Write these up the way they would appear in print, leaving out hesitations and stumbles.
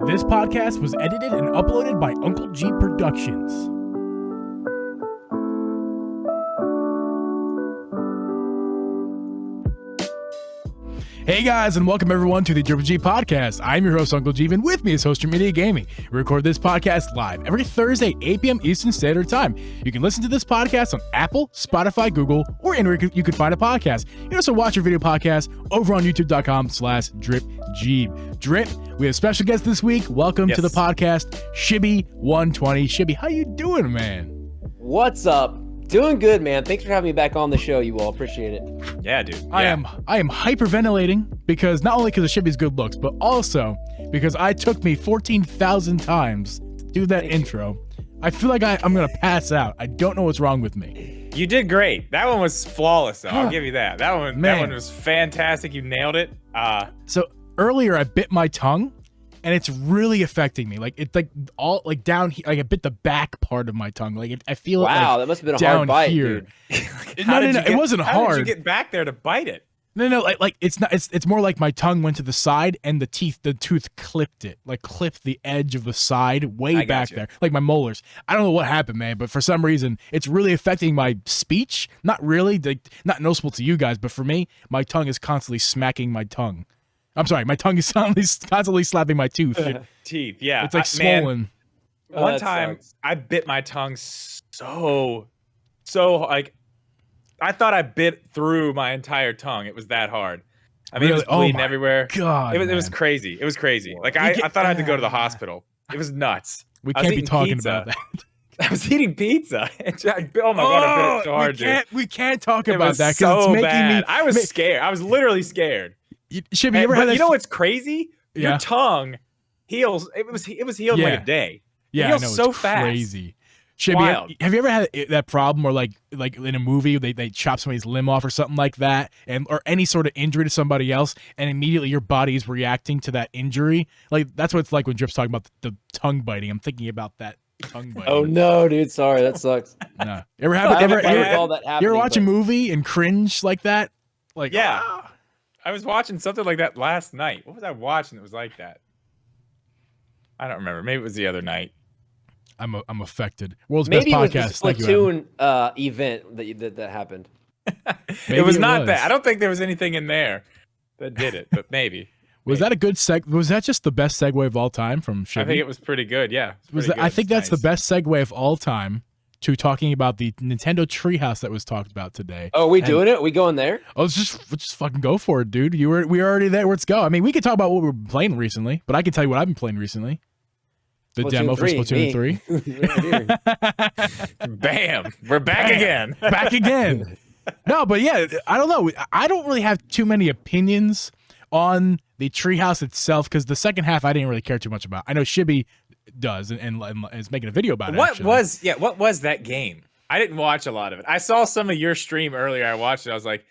This podcast was edited and uploaded by Uncle Geeb Productions. Hey guys, and welcome everyone to the Uncle Geeb Podcast. I'm your host, Uncle Geeb, and with me is Hoster Media Gaming. We record this podcast live every Thursday, 8 p.m. Eastern Standard Time. You can listen to this podcast on Apple, Spotify, Google, or anywhere you can find a podcast. You can also watch our video podcast over on youtube.com/DripGeeb. Drip, we have a special guest this week. Welcome to the podcast, Shibby120. Shibby, how you doing, man? What's up? Doing good, man. Thanks for having me back on the show, you all. Appreciate it. Yeah, dude. Yeah. I am hyperventilating because not only because of Shibby's good looks, but also because I took me 14,000 times to do that intro. I feel like I'm going to pass out. I don't know what's wrong with me. You did great. That one was flawless, though. I'll give you that. That one was fantastic. You nailed it. So earlier I bit my tongue and it's really affecting me. Like it's like all like down here, like I bit the back part of my tongue. Like I feel it. Wow, like, that must have been a down hard bite, here. dude. No, it wasn't hard. How did you get back there to bite it? No, like it's not. It's more like my tongue went to the side and the tooth clipped it, like clipped the edge of the side way back there, like my molars. I don't know what happened, man, but for some reason it's really affecting my speech. Not really, not noticeable to you guys, but for me, my tongue is constantly smacking my tongue. I'm sorry, my tongue is constantly slapping my tooth. Teeth, yeah. It's like swollen. One time I bit my tongue so like I thought I bit through my entire tongue. It was that hard. I mean, really? It was bleeding everywhere. God, it was crazy. It was crazy. Like I thought I had to go to the hospital. It was nuts. We can't be talking about that. I was eating pizza. Oh my god, I bit it so hard, dude. We can't talk about that because it's making bad. I was scared. I was literally scared. Shibby, you ever had that? You know what's crazy? Yeah. Your tongue heals. It was healed in like a day. Yeah, it heals I know, so it's fast. Crazy. Shibby, have you ever had that problem where like in a movie they chop somebody's limb off or something like that, or any sort of injury to somebody else, and immediately your body is reacting to that injury? Like that's what it's like when Drip's talking about the tongue biting. I'm thinking about that tongue biting. Oh no, dude! Sorry, that sucks. No, you ever watch a movie and cringe like that? Like I was watching something like that last night. What was I watching that was like that? I don't remember. Maybe it was the other night. I'm affected. World's best podcast. Maybe it was the Splatoon event that happened. It was not that. I don't think there was anything in there that did it, but maybe. Was that a good Was that just the best segue of all time from Shibby? I think it was pretty good. Yeah. I think that's the best segue of all time to talking about the Nintendo Treehouse that was talked about today. Oh, we doing it? We going there? Oh, let's just fucking go for it, dude. We were already there. Let's go. I mean, we could talk about what we're playing recently, but I can tell you what I've been playing recently. The demo for Splatoon 3. Bam. We're back again. Back again. No, but yeah, I don't know. I don't really have too many opinions on the Treehouse itself because the second half I didn't really care too much about. I know Shibby does and is making a video about it. What was that game? I didn't watch a lot of it. I saw some of your stream earlier. I watched it. I was like,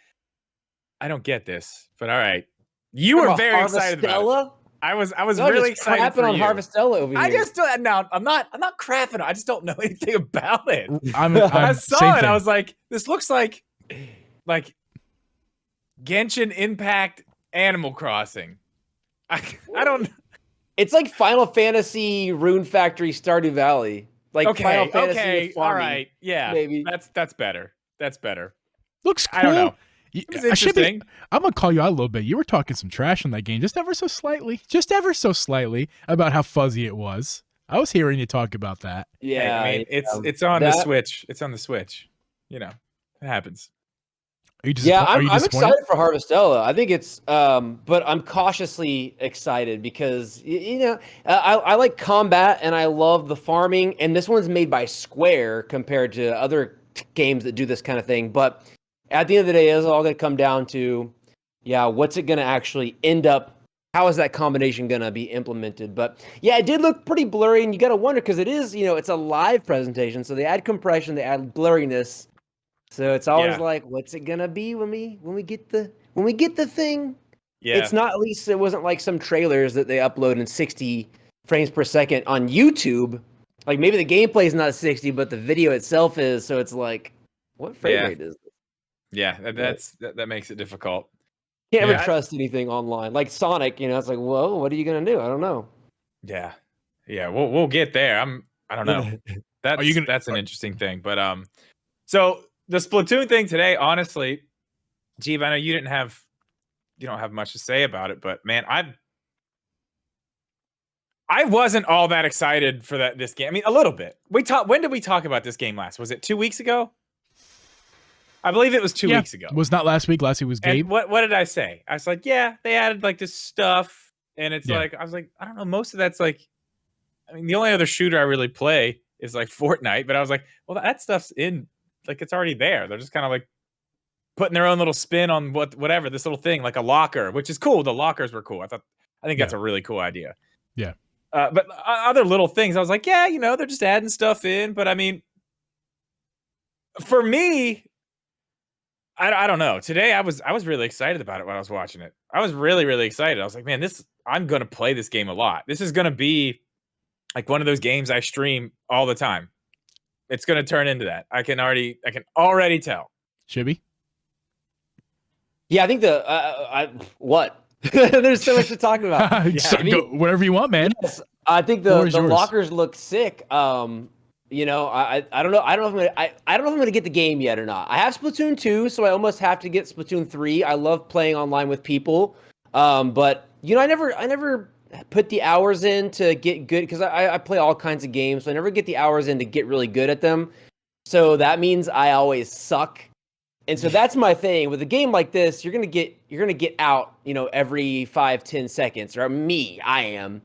I don't get this, but all right. You were very excited about it. I was really excited for you. On Harvestella over here. I just don't. No, I'm not crapping. I just don't know anything about it. I saw it. I was like, this looks like Genshin Impact Animal Crossing. I don't. It's like Final Fantasy Rune Factory Stardew Valley. Like Final Fantasy with farming, all right, yeah, maybe that's better. That's better. Looks cool. I don't know. It's interesting. I'm gonna call you out a little bit. You were talking some trash in that game, just ever so slightly, about how fuzzy it was. I was hearing you talk about that. Yeah, I mean, it's on the Switch. It's on the Switch. You know, it happens. I'm excited for Harvestella. I think it's, but I'm cautiously excited because I like combat and I love the farming. And this one's made by Square compared to other games that do this kind of thing. But at the end of the day, it's all going to come down to, what's it going to actually end up? How is that combination going to be implemented? But yeah, it did look pretty blurry, and you got to wonder because it is, it's a live presentation, so they add compression, they add blurriness. So it's always like, what's it gonna be when we get the thing? Yeah, it's not. At least it wasn't like some trailers that they upload in 60 frames per second on YouTube. Like maybe the gameplay is not 60, but the video itself is. So it's like, what frame rate is this? Yeah, that makes it difficult. Can't ever trust anything online. Like Sonic, it's like, whoa, what are you gonna do? I don't know. Yeah. Yeah, we'll get there. I don't know. That's an interesting thing. But so the Splatoon thing today, honestly, Geeb, I know you don't have much to say about it, but man, I wasn't all that excited for this game. I mean, a little bit. When did we talk about this game last? Was it 2 weeks ago? I believe it was 2 weeks ago. It was not last week. Last week was Gabe. And what did I say? I was like, yeah, they added like this stuff, and it's like, I was like, I don't know. Most of that's like, I mean, the only other shooter I really play is like Fortnite, but I was like, well, that stuff's in, like, it's already there. They're just kind of like putting their own little spin on whatever this little thing, like a locker, which is cool. The lockers were cool. I think that's a really cool idea. Yeah. But other little things, I was like, yeah, they're just adding stuff in. But I mean, for me, I don't know. Today, I was really excited about it when I was watching it. I was really, really excited. I was like, man, I'm going to play this game a lot. This is going to be like one of those games I stream all the time. It's going to turn into that. I can already tell. Shibby? Yeah, I think what? There's so much to talk about. Go, whatever you want, man. Yes, I think the lockers look sick. I don't know. I don't know if I'm gonna get the game yet or not. I have Splatoon 2, so I almost have to get Splatoon 3. I love playing online with people. But I never put the hours in to get good, because I play all kinds of games, so I never get the hours in to get really good at them. So that means I always suck. And so that's my thing with a game like this. You're gonna get out, every 5-10 seconds, or I am,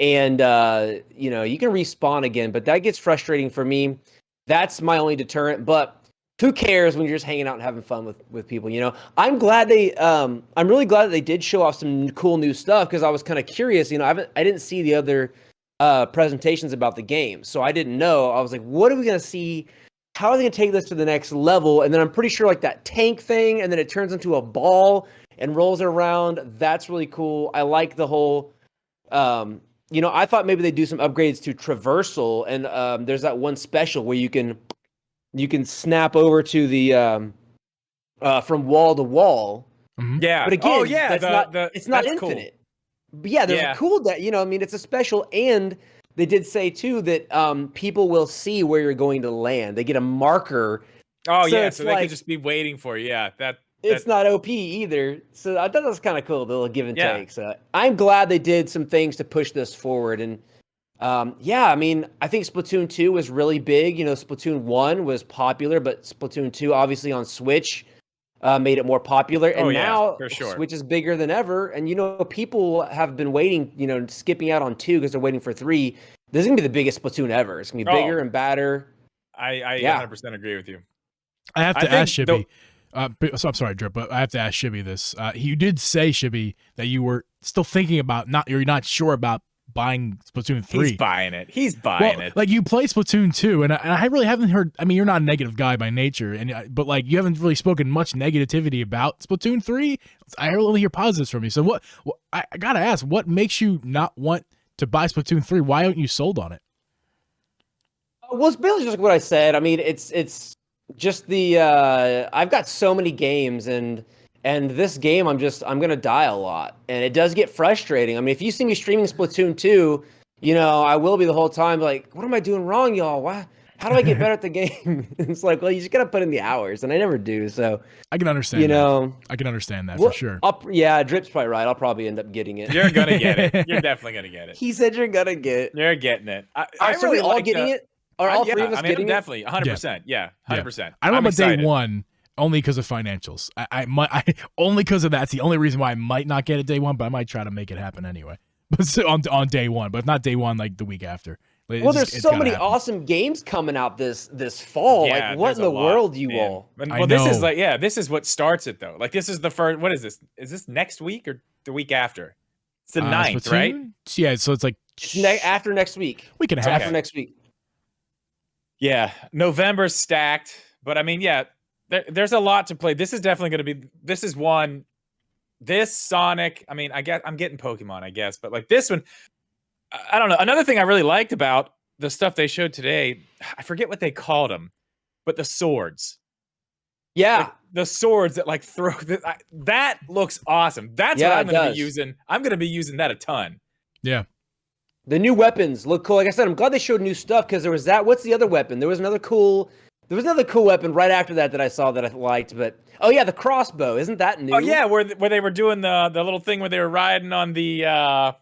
and you can respawn again. But that gets frustrating for me. That's my only deterrent. But who cares when you're just hanging out and having fun with people? I'm glad I'm really glad that they did show off some cool new stuff, because I was kind of curious. I didn't see the other presentations about the game, so I didn't know. I was like, what are we gonna see? How are they going to take this to the next level? And then I'm pretty sure like that tank thing, and then it turns into a ball and rolls around. That's really cool. I like the whole, I thought maybe they'd do some upgrades to traversal. And there's that one special where you can snap over to the, from wall to wall. Mm-hmm. Yeah. But again, it's not infinite. Cool. But yeah, there's a cool that, it's a special, and they did say, too, that people will see where you're going to land. They get a marker. Oh, so so they could just be waiting for you. Yeah, it's not OP either. So I thought that was kind of cool, the little give and take. So I'm glad they did some things to push this forward. And I think Splatoon 2 was really big. Splatoon 1 was popular, but Splatoon 2, obviously on Switch, made it more popular. And now for sure. Switch is bigger than ever. And, people have been waiting, skipping out on 2 because they're waiting for 3. This is going to be the biggest Splatoon ever. It's going to be bigger and badder. I 100% agree with you. I have to ask Shibby. So I'm sorry, Drip, but I have to ask Shibby this. You did say, Shibby, that you were still thinking about you're not sure about buying Splatoon 3. He's buying it. Like, you play Splatoon 2, and I really haven't heard. I mean, you're not a negative guy by nature, but like, you haven't really spoken much negativity about Splatoon 3. I only hear positives from you. So what I gotta ask, what makes you not want to buy Splatoon 3? Why aren't you sold on it? Well, it's basically just what I said. I mean, it's just the I've got so many games, and this game I'm gonna die a lot, and it does get frustrating. I mean, if you see me streaming Splatoon 2, I will be the whole time like, what am I doing wrong, y'all? Why? How do I get better at the game? It's like, well, you just gotta put in the hours, and I never do. So I can understand. I can understand that for sure. Drip's probably right. I'll probably end up getting it. You're gonna get it. You're definitely gonna get it. He said you're gonna get it. You're getting it. So we all getting it? Are all three of us getting it? Definitely, 100%. Yeah, 100%. I don't know about day one, only because of financials. I only because of that. It's the only reason why I might not get it day one, but I might try to make it happen anyway. But on day one, but if not day one, like the week after. There's so many awesome games coming out this fall. Yeah, like, what in the world, you all? Well, this is this is what starts it though. Like, this is the first. What is this? Is this next week or the week after? It's the 9th, Splatoon? Right? Yeah. So it's like after next week. Week and a half. After next week. Yeah, November's stacked, but I mean, there's a lot to play. This is definitely going to be. This Sonic. I mean, I guess I'm getting Pokemon, I guess, but like this one. I don't know. Another thing I really liked about the stuff they showed today, I forget what they called them, but the swords. Yeah. Like, the swords that like throw that looks awesome. That's what I'm going to be using. I'm going to be using that a ton. Yeah. The new weapons look cool. Like I said, I'm glad they showed new stuff because there was that. What's the other weapon? There was another cool weapon right after that I saw that I liked. But oh yeah, the crossbow. Isn't that new? Oh yeah, where they were doing the little thing where they were riding on the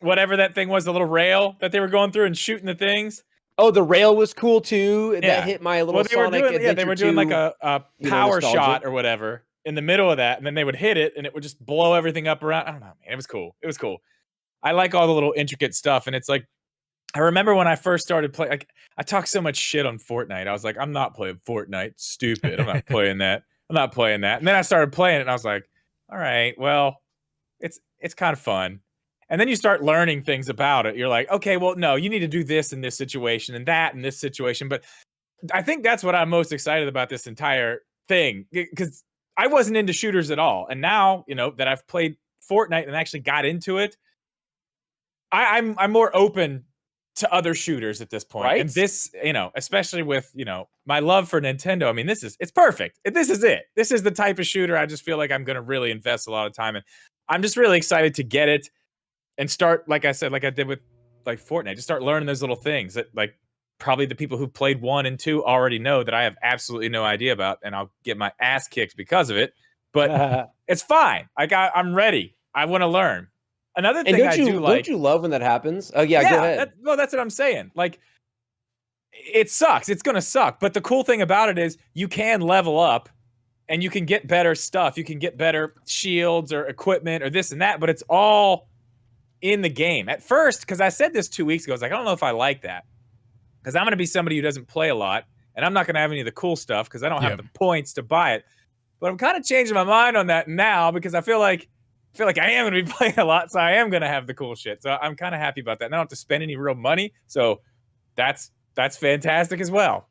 whatever that thing was, the little rail that they were going through and shooting the things. Oh, the rail was cool too. Yeah. That hit my little Sonic Adventure. They were doing like a power shot or whatever in the middle of that, and then they would hit it, and it would just blow everything up around. I don't know, man. It was cool. It was cool. I like all the little intricate stuff, and it's like, I remember when I first started playing, like, I talked so much shit on Fortnite. I was like, I'm not playing Fortnite. Stupid. I'm not playing that. I'm not playing that. And then I started playing it, and I was like, all right, well, it's kind of fun. And then you start learning things about it. You're like, okay, well, no, you need to do this in this situation and that in this situation. But I think that's what I'm most excited about this entire thing, because I wasn't into shooters at all. And now, you know, that I've played Fortnite and actually got into it, I'm more open to other shooters at this point. Right? And this, you know, especially with, you know, my love for Nintendo, I mean, it's perfect. This is it. This is the type of shooter I just feel like I'm going to really invest a lot of time in. I'm just really excited to get it and start, like I said, like I did with like Fortnite, just start learning those little things that like probably the people who played 1 and 2 already know that I have absolutely no idea about, and I'll get my ass kicked because of it. But it's fine. I'm ready. I want to learn. Another thing don't you love when that happens? Oh yeah, go ahead. That's what I'm saying. Like, it sucks. It's gonna suck. But the cool thing about it is you can level up and you can get better stuff. You can get better shields or equipment or this and that, but it's all in the game. At first, because I said this 2 weeks ago, I was like, I don't know if I like that. Because I'm gonna be somebody who doesn't play a lot, and I'm not gonna have any of the cool stuff because I don't have the points to buy it. But I'm kind of changing my mind on that now because I feel like I am going to be playing a lot, so I am going to have the cool shit. So I'm kind of happy about that. And I don't have to spend any real money, so that's fantastic as well.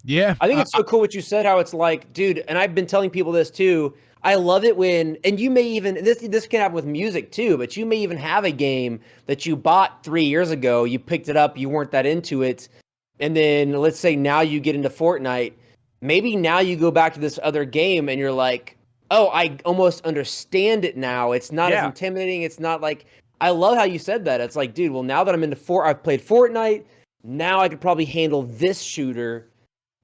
Yeah. I think it's so cool what you said, how it's like, dude, and I've been telling people this too, I love it when, and you may even, this can happen with music too, but you may even have a game that you bought 3 years ago, you picked it up, you weren't that into it, and then let's say now you get into Fortnite, maybe now you go back to this other game and you're like, oh, I almost understand it now. It's not as intimidating. It's not like, I love how you said that. It's like, dude, well, now that I'm into I've played Fortnite, now I could probably handle this shooter.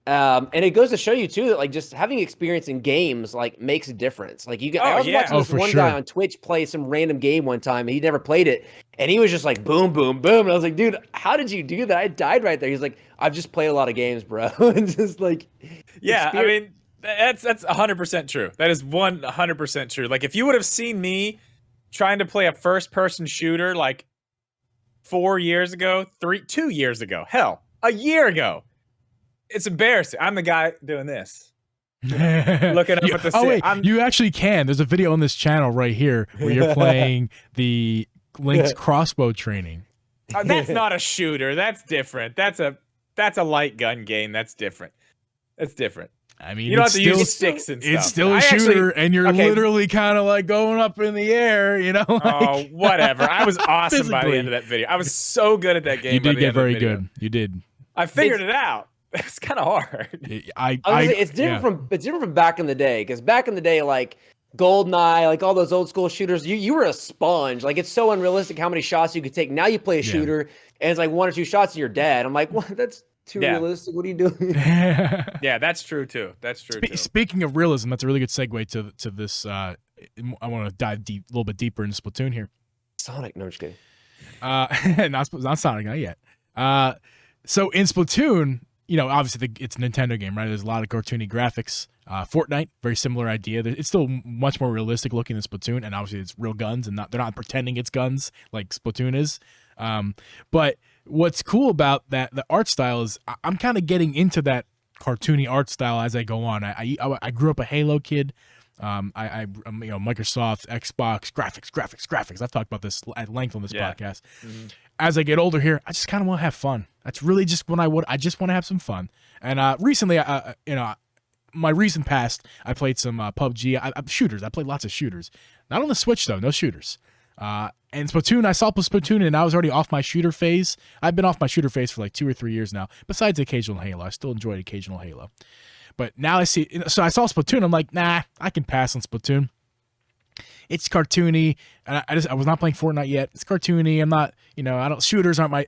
And it goes to show you too that like just having experience in games like makes a difference. Like I was watching this one guy on Twitch play some random game one time, and he never played it, and he was just like boom, boom, boom. And I was like, dude, how did you do that? I died right there. He's like, I've just played a lot of games, bro. And just like, I mean, that's 100% true. That is 100% true. Like, if you would have seen me trying to play a first-person shooter like 4 years ago, 2 years ago, hell, a year ago, it's embarrassing. I'm the guy doing this, looking up at the. Oh wait, you actually can. There's a video on this channel right here where you're playing the Link's crossbow training. That's not a shooter. That's different. That's a light gun game. That's different. That's different. I mean, you don't have to use sticks and stuff. It's still a shooter, and you're literally kind of like going up in the air, you know? Like, oh, whatever. I was awesome by the end of that video. I was so good at that game. You did get very good. You did. I figured it out. It's kind of hard. It's different from back in the day, because back in the day, like GoldenEye, like all those old school shooters, you were a sponge. Like, it's so unrealistic how many shots you could take. Now you play a shooter, and it's like 1 or 2 shots and you're dead. I'm like, what? That's too realistic. What are you doing? Yeah, that's true too. That's true. Speaking of realism, that's a really good segue to this. I want to dive a little bit deeper into Splatoon here. Sonic, no, I'm just kidding. Not Sonic, not yet. So in Splatoon, you know, obviously it's a Nintendo game, right? There's a lot of cartoony graphics. Fortnite, very similar idea. It's still much more realistic looking than Splatoon, and obviously it's real guns, and they're not pretending it's guns like Splatoon is. But what's cool about the art style is I'm kind of getting into that cartoony art style as I go on. I grew up a Halo kid. I'm Microsoft, Xbox, graphics. I've talked about this at length on this podcast. Mm-hmm. As I get older here, I just kind of want to have fun. That's really just I just want to have some fun. And recently, my recent past, I played some PUBG. Shooters. I played lots of shooters. Not on the Switch though. No shooters. And Splatoon, I saw Splatoon, and I was already off my shooter phase. I've been off my shooter phase for like 2 or 3 years now. Besides the occasional Halo, I still enjoy occasional Halo. But now I saw Splatoon. I'm like, nah, I can pass on Splatoon. it's cartoony, and I was not playing Fortnite yet. It's cartoony. I'm not, shooters aren't my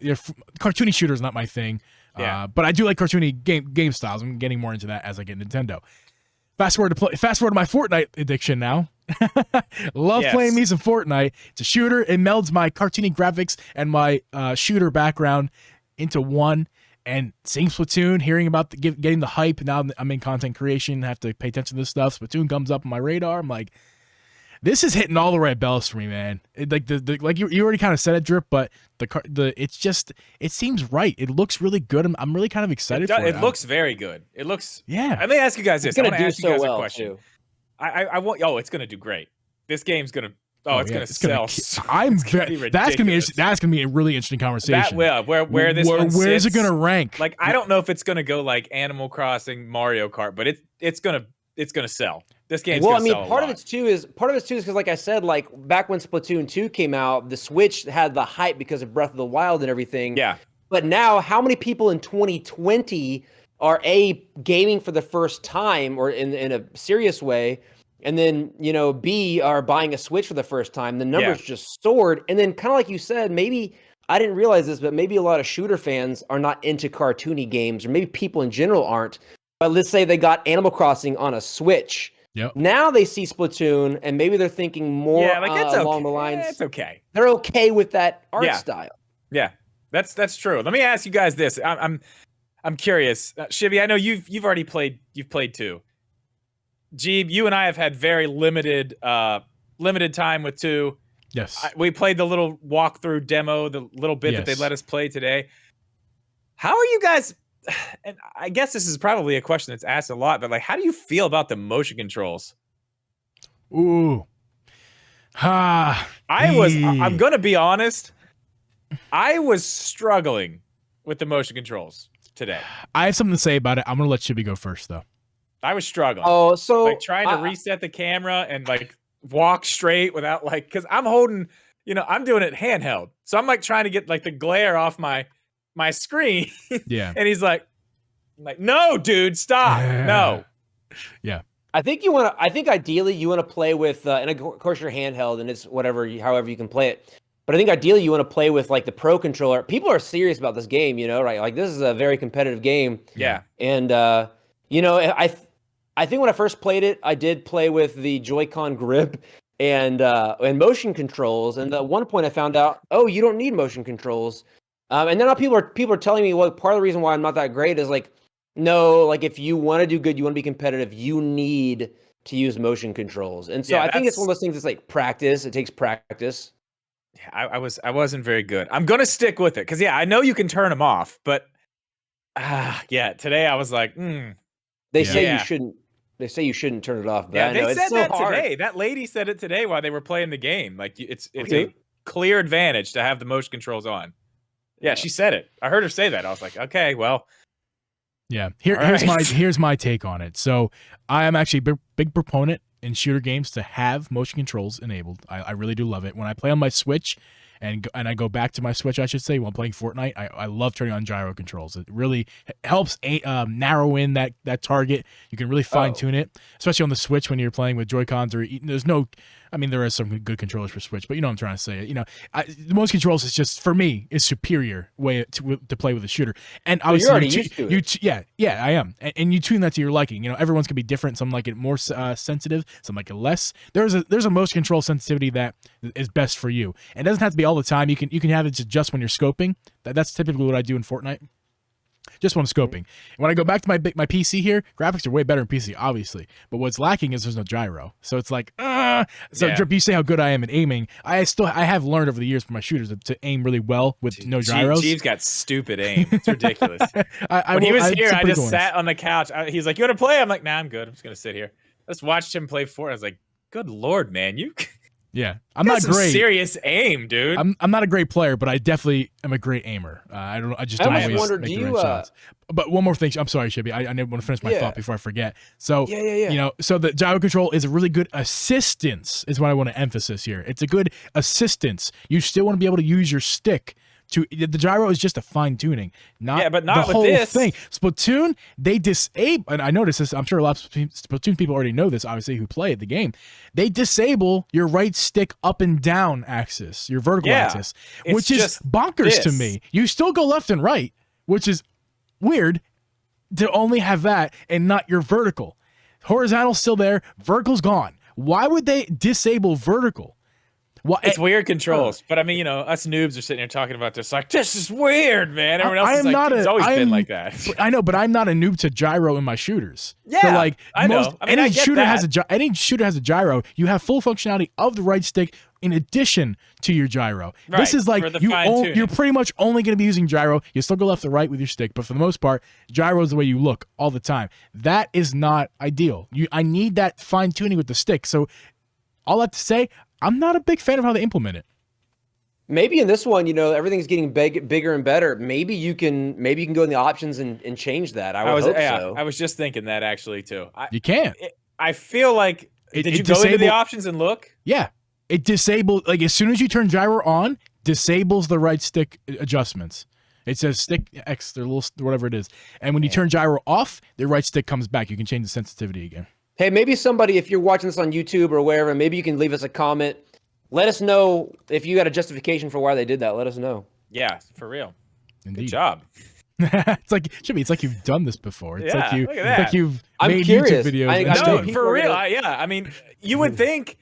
cartoony shooters not my thing. Yeah. But I do like cartoony game styles. I'm getting more into that as I get Nintendo. Fast forward to my Fortnite addiction now. Love playing me some Fortnite. It's a shooter. It melds my cartoony graphics and my shooter background into one. And seeing Splatoon, hearing about getting the hype. Now I'm in content creation. I have to pay attention to this stuff. Splatoon comes up on my radar. I'm like, this is hitting all the right bells for me, man. Like like you already kind of said it, Drip, but it seems right. It looks really good. I'm really kind of excited for it. It looks very good. It looks. Yeah. Let me ask you guys this. I want to ask you guys a question. Too. I want. Oh, it's gonna do great. This game's gonna. It's gonna sell. That's gonna be a really interesting conversation. Where's it gonna rank? Like, I don't know if it's gonna go like Animal Crossing, Mario Kart, but it's gonna sell. This game's gonna sell part of it too is because, like I said, like back when Splatoon 2 came out, the Switch had the hype because of Breath of the Wild and everything. Yeah. But now, how many people in 2020 are gaming for the first time or in a serious way? And then, B, are buying a Switch for the first time. The numbers just soared. And then, kind of like you said, maybe, I didn't realize this, but maybe a lot of shooter fans are not into cartoony games, or maybe people in general aren't. But let's say they got Animal Crossing on a Switch. Yep. Now they see Splatoon, and maybe they're thinking more along the lines. It's okay. They're okay with that art style. Yeah, that's true. Let me ask you guys this. I'm curious. Shibby, I know you've already played. You've played too. Geeb, you and I have had very limited time with 2. Yes. We played the little walkthrough demo, the little bit that they let us play today. How are you guys, and I guess this is probably a question that's asked a lot, but like, how do you feel about the motion controls? Ooh. I'm going to be honest. I was struggling with the motion controls today. I have something to say about it. I'm going to let Shibby go first, though. I was struggling. Oh, so like trying to reset the camera and like walk straight without because I'm holding, I'm doing it handheld. So I'm like trying to get like the glare off my screen. Yeah. And he's like, no, dude, stop. No. Yeah. I think ideally you want to play with, and of course you're handheld and it's however you can play it. But I think ideally you want to play with like the Pro controller. People are serious about this game, right? Like this is a very competitive game. Yeah. And, I think when I first played it, I did play with the Joy-Con grip and motion controls. And at one point I found out, you don't need motion controls. And then now people are telling me, well, part of the reason why I'm not that great is like, no, like if you want to do good, you want to be competitive, you need to use motion controls. And so I think it's one of those things that's like practice. It takes practice. Yeah, I wasn't very good. I'm going to stick with it. Cause I know you can turn them off, but today I was like, They say you shouldn't. They say you shouldn't turn it off. But I know, they said so that hard. today. That lady said it today while they were playing the game. Like it's a clear advantage to have the motion controls on. Yeah, she said it. I heard her say that. I was like, okay, well. Yeah. Here's my take on it. So I am actually a big proponent in shooter games to have motion controls enabled. I really do love it. When I play on my Switch, and I go back to my Switch, I should say, while playing Fortnite, I love turning on gyro controls. It really helps narrow in that target. You can really fine-tune it, especially on the Switch when you're playing with Joy-Cons. There are some good controllers for Switch, but you know what I'm trying to say. The most controls is just, for me, is superior way to play with a shooter. And obviously, you're already used to it. Yeah, I am. And you tune that to your liking. Everyone's gonna be different. Some like it more sensitive, some like it less. There's a motion control sensitivity that is best for you. And it doesn't have to be all the time. You can have it just when you're scoping. That's typically what I do in Fortnite. Just when I'm scoping. When I go back to my PC here, graphics are way better in PC, obviously. But what's lacking is there's no gyro. So it's like, Drip, you say how good I am at aiming. I have learned over the years for my shooters to aim really well with no gyros. Geeb's got stupid aim. It's ridiculous. When he was here, I just sat on the couch. He's like, you want to play? I'm like, nah, I'm good. I'm just going to sit here. I just watched him play Fortnite. I was like, good Lord, man. Yeah, I'm not great. Serious aim, dude. I'm not a great player, but I definitely am a great aimer. I just don't always make the right shots. But one more thing, I'm sorry, Shibby. I want to finish my thought before I forget. So so the gyro control is a really good assistance. Is what I want to emphasize here. It's a good assistance. You still want to be able to use your stick The gyro is just a fine tuning, not but not the whole with this thing. Splatoon, they disable, and I noticed this. I'm sure a lot of Splatoon people already know this. Obviously, who play the game, they disable your right stick up and down axis, your vertical axis, which is bonkers to me. You still go left and right, which is weird to only have that and not your vertical. Horizontal's still there, vertical's gone. Why would they disable vertical? Well, it's weird controls, but I mean, us noobs are sitting here talking about this like, this is weird, man. Everyone else is like, it's always been like that. I know, but I'm not a noob to gyro in my shooters. Yeah, so like, I know. I mean, any shooter has a gyro. You have full functionality of the right stick in addition to your gyro. Right, this is like you're pretty much only going to be using gyro. You still go left or right with your stick, but for the most part, gyro is the way you look all the time. That is not ideal. I need that fine tuning with the stick. So all I have to say, I'm not a big fan of how they implement it. Maybe in this one, everything's getting bigger and better. Maybe you can go in the options and change that. I would hope so. I was just thinking that actually too. You can. I feel like did you go into the options and look? Yeah, it disables, like as soon as you turn gyro on, disables the right stick adjustments. It says stick X, their little whatever it is, and when you turn gyro off, the right stick comes back. You can change the sensitivity again. Hey, maybe somebody, if you're watching this on YouTube or wherever, maybe you can leave us a comment. Let us know if you got a justification for why they did that. Let us know. Yeah, for real. Indeed. Good job. It's like you've done this before. It's like you've made curious. YouTube videos. No, for real. I mean, you would think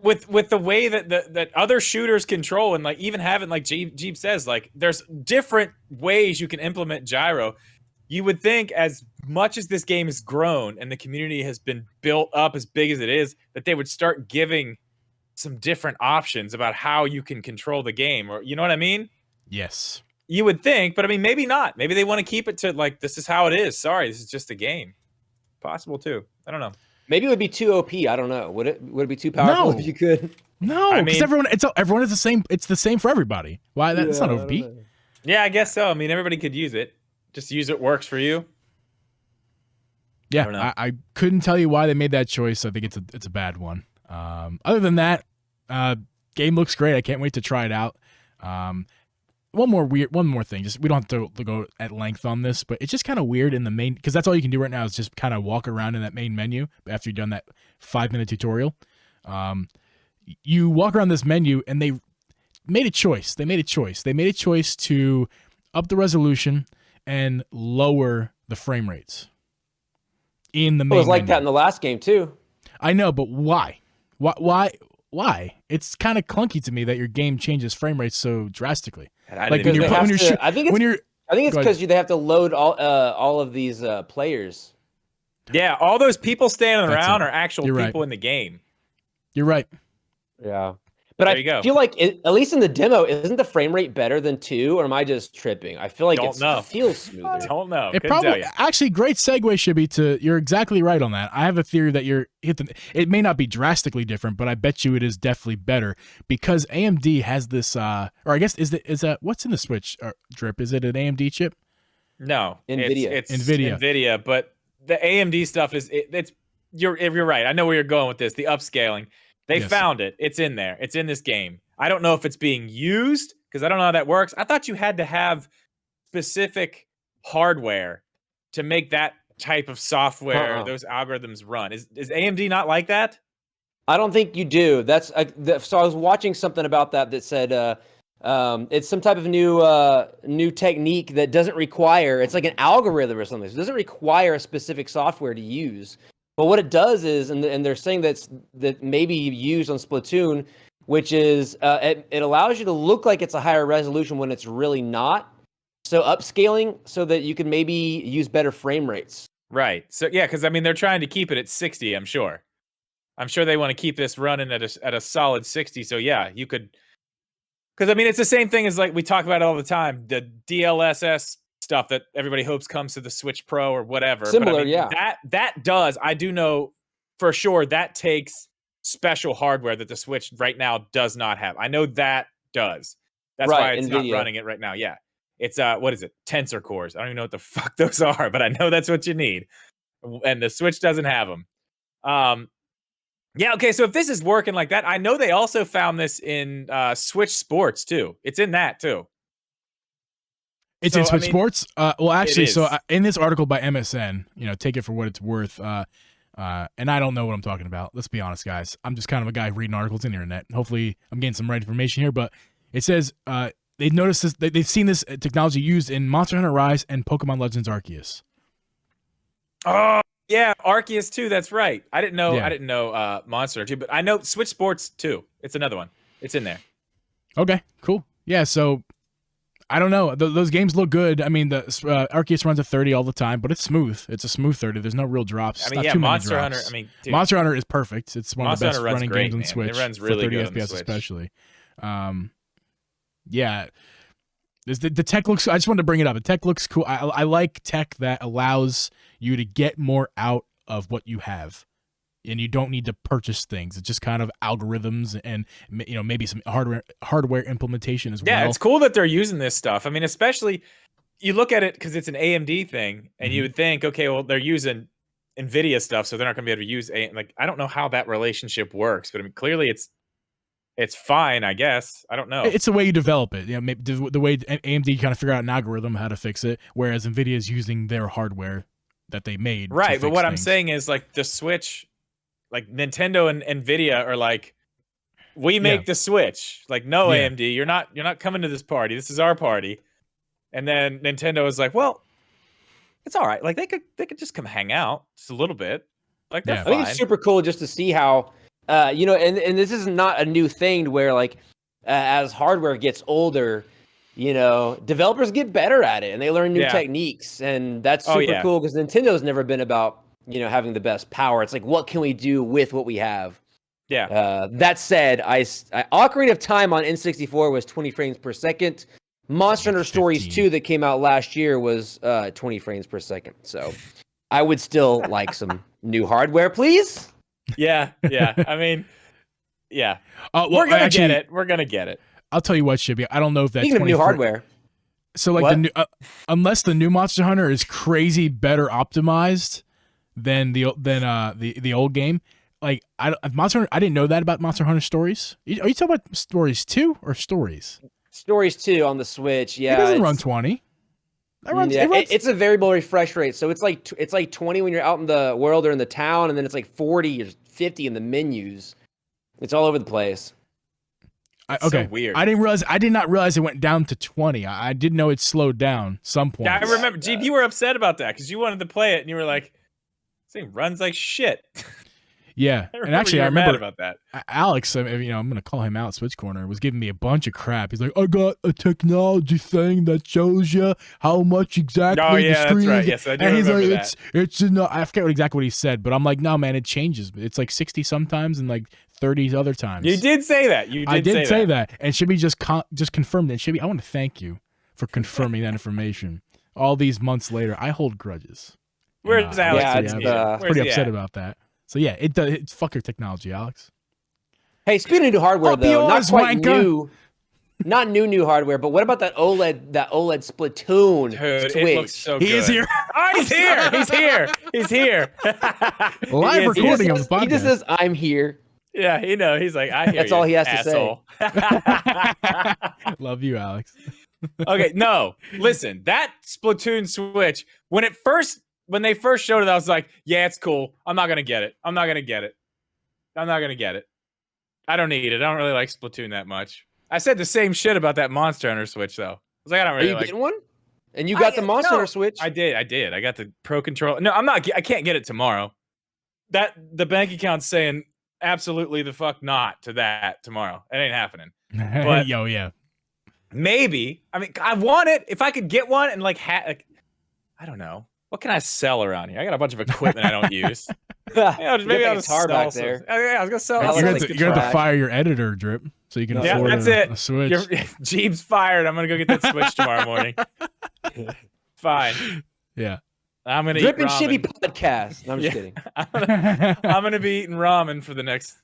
with the way that other shooters control and like even having like Geeb says, like there's different ways you can implement gyro. You would think as much as this game has grown and the community has been built up as big as it is, that they would start giving some different options about how you can control the game, or you know what I mean? Yes. You would think, but I mean, maybe not. Maybe they want to keep it to like, this is how it is. Sorry, this is just a game. Possible too. I don't know. Maybe it would be too OP. I don't know. Would it be too powerful if you could? No, because everyone is the same. It's the same for everybody. Why? That's not OP. Yeah, I guess so. I mean, everybody could use it. Just use it works for you. Yeah, I couldn't tell you why they made that choice. I think it's a bad one. Other than that, game looks great. I can't wait to try it out. One more thing. Just we don't have to go at length on this, but it's just kind of weird in the main, because that's all you can do right now is just kind of walk around in that main menu after you've done that 5-minute tutorial. You walk around this menu and they made a choice. They made a choice to up the resolution and lower the frame rates in the main. It was like that in the last game too. I know, but why? Why? It's kind of clunky to me that your game changes frame rates so drastically. I think it's because they have to load all of these players. Yeah, all those people standing around are actual people in the game. You're right. Yeah. But I feel like, at least in the demo, isn't the frame rate better than 2, or am I just tripping? I feel like it feels smoother. I don't know. It probably actually great segue should be to. You're exactly right on that. I have a theory that it may not be drastically different, but I bet you it is definitely better because AMD has this. Or I guess is that what's in the Switch Drip? Is it an AMD chip? No, NVIDIA. It's NVIDIA, but the AMD stuff is you're right. I know where you're going with this. The upscaling. They found it. It's in there. It's in this game. I don't know if it's being used because I don't know how that works. I thought you had to have specific hardware to make that type of software, those algorithms run. Is AMD not like that? I don't think you do. So I was watching something about that said it's some type of new technique that doesn't require. It's like an algorithm or something. So it doesn't require a specific software to use. But what it does is, and they're saying that maybe used on Splatoon, which is it allows you to look like it's a higher resolution when it's really not. So upscaling so that you can maybe use better frame rates. Right. So yeah, because I mean they're trying to keep it at 60. I'm sure they want to keep this running at a solid 60. So yeah, you could. Because I mean it's the same thing as like we talk about it all the time. The DLSS stuff that everybody hopes comes to the Switch Pro or whatever. Similar, but I mean, that does. I do know for sure that takes special hardware that the Switch right now does not have. I know that does. That's why it's NVIDIA. Not running it right now. Yeah, it's what is it? Tensor cores. I don't even know what the fuck those are, but I know that's what you need. And the Switch doesn't have them. Yeah. Okay. So if this is working like that, I know they also found this in Switch Sports too. It's in that too. It's in Switch Sports. Well, actually, in this article by MSN, take it for what it's worth. And I don't know what I'm talking about. Let's be honest, guys. I'm just kind of a guy reading articles on the internet. Hopefully, I'm getting some right information here. But it says they've noticed this. They've seen this technology used in Monster Hunter Rise and Pokemon Legends Arceus. Oh yeah, Arceus too. That's right. I didn't know. Yeah. I didn't know Monster Hunter too, but I know Switch Sports too. It's another one. It's in there. Okay, cool. Yeah. So I don't know. Those games look good. I mean, the Arceus runs at 30 all the time, but it's smooth. It's a smooth 30. There's no real drops. I mean, yeah, Monster Hunter. I mean, dude, Monster Hunter is perfect. It's one Monster of the best running games on man. Switch. It runs really for 30 good FPS on Switch. especially. Yeah. The tech looks. I just wanted to bring it up. The tech looks cool. I like tech that allows you to get more out of what you have. And you don't need to purchase things. It's just kind of algorithms and maybe some hardware implementation as well. Yeah, it's cool that they're using this stuff. I mean, especially you look at it because it's an AMD thing, and you would think, okay, well, they're using NVIDIA stuff, so they're not going to be able to use I don't know how that relationship works, but I mean, clearly it's fine, I guess. I don't know. It's the way you develop it. Maybe the way AMD kind of figure out an algorithm how to fix it, whereas NVIDIA is using their hardware that they made. Right, but what I'm saying is like the Switch. Like Nintendo and Nvidia are like, we make the Switch. Like, no, AMD, you're not coming to this party. This is our party. And then Nintendo is like, well, it's all right. Like they could just come hang out just a little bit. Like they're fine. I think it's super cool just to see how and this is not a new thing where like as hardware gets older, developers get better at it and they learn new techniques, and that's super cool because Nintendo's never been about having the best power. It's like, what can we do with what we have? Yeah. That said, Ocarina of Time on N64 was 20 frames per second. Monster Hunter Stories 2 that came out last year was 20 frames per second. So I would still like some new hardware, please. Yeah. I mean, yeah. We're going to get it. We're going to get it. I'll tell you what, Shibby. I don't know if that's Speaking of new hardware. So like unless the new Monster Hunter is crazy better optimized than the old game. Like Monster Hunter, I didn't know that about Monster Hunter Stories. Are you talking about Stories 2 or Stories? Stories 2 on the Switch. Yeah, it doesn't run 20. It's a variable refresh rate, so it's like 20 when you're out in the world or in the town, and then it's like 40 or 50 in the menus. It's all over the place. Okay, so weird. I did not realize it went down to 20. I didn't know it slowed down some point. Yeah, I remember, Geeb, you were upset about that because you wanted to play it, and you were like, thing runs like shit. Yeah, and actually, I remember mad about that. Alex, I'm going to call him out. Switch Corner was giving me a bunch of crap. He's like, "I got a technology thing that shows you how much exactly the screen." That's right. Yes, I do and he's remember like, that. "It's enough." I forget exactly what he said, but I'm like, "No, man, it changes. It's like 60 sometimes and like 30 other times." You did say that. I did say that, and Shibby just confirmed it. Shibby, I want to thank you for confirming that information. All these months later, I hold grudges. Where's Alex? Pretty upset about that. So yeah, it's fucker technology, Alex. Hey, speaking of new hardware though, not quite new. Not new hardware, but what about that OLED Splatoon Dude, Switch? It looks so good. He is here. Oh, he's here. Live recording of the podcast. He just says, "I'm here." Yeah, he's like, I hear That's all he has asshole. to say. Love you, Alex. Okay, no, listen, that Splatoon Switch, when they first showed it, I was like, yeah, it's cool. I'm not going to get it. I don't need it. I don't really like Splatoon that much. I said the same shit about that Monster Hunter Switch, though. I was like, I don't really like it. Are you getting one? And you got the Monster Hunter Switch? I did. I got the Pro Controller. No, I'm not. I can't get it tomorrow. The bank account's saying absolutely the fuck not to that tomorrow. It ain't happening. But yeah. Maybe. I mean, I want it. If I could get one and I don't know. What can I sell around here? I got a bunch of equipment I don't use. Maybe I'll just sell back there. Oh, yeah, I was gonna sell. You're gonna have to fire your editor, Drip, so you can afford a Switch. Jeeb's fired. I'm gonna go get that Switch tomorrow morning. Fine. Yeah. I'm gonna Drip eat and ramen. Shitty podcast. No, I'm just kidding. I'm gonna be eating ramen for the next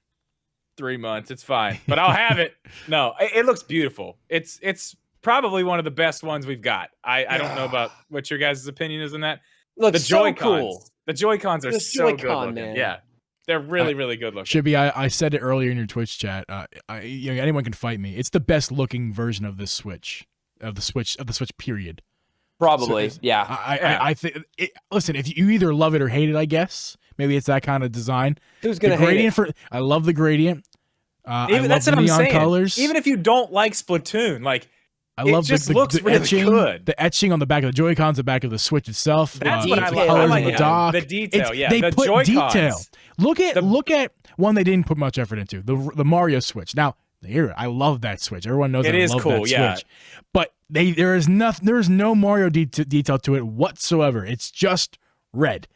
3 months. It's fine, but I'll have it. No, it looks beautiful. It's probably one of the best ones we've got. I don't know about what your guys' opinion is on that. Looks the Joy-Cons. so cool. The Joy-Cons are so good looking. Man. Yeah. They're really, really good looking. Shibby, I said it earlier in your Twitch chat. Anyone can fight me. It's the best looking version of this Switch, of the Switch period. Probably, yeah. I think. Listen, if you either love it or hate it, I guess maybe it's that kind of design. Who's gonna hate it? I love the gradient. Even, that's what I'm saying. Colors. Even if you don't like Splatoon, like I love looks really etching, good. The etching on the back of the Joy-Cons, the back of the Switch itself. That's what I like. I like the dock. The detail, They the put Joy-Cons. detail. Look at one they didn't put much effort into. The Mario Switch. Now, here, I love that Switch. Everyone knows I love that Switch. But there is no Mario detail to it whatsoever. It's just red.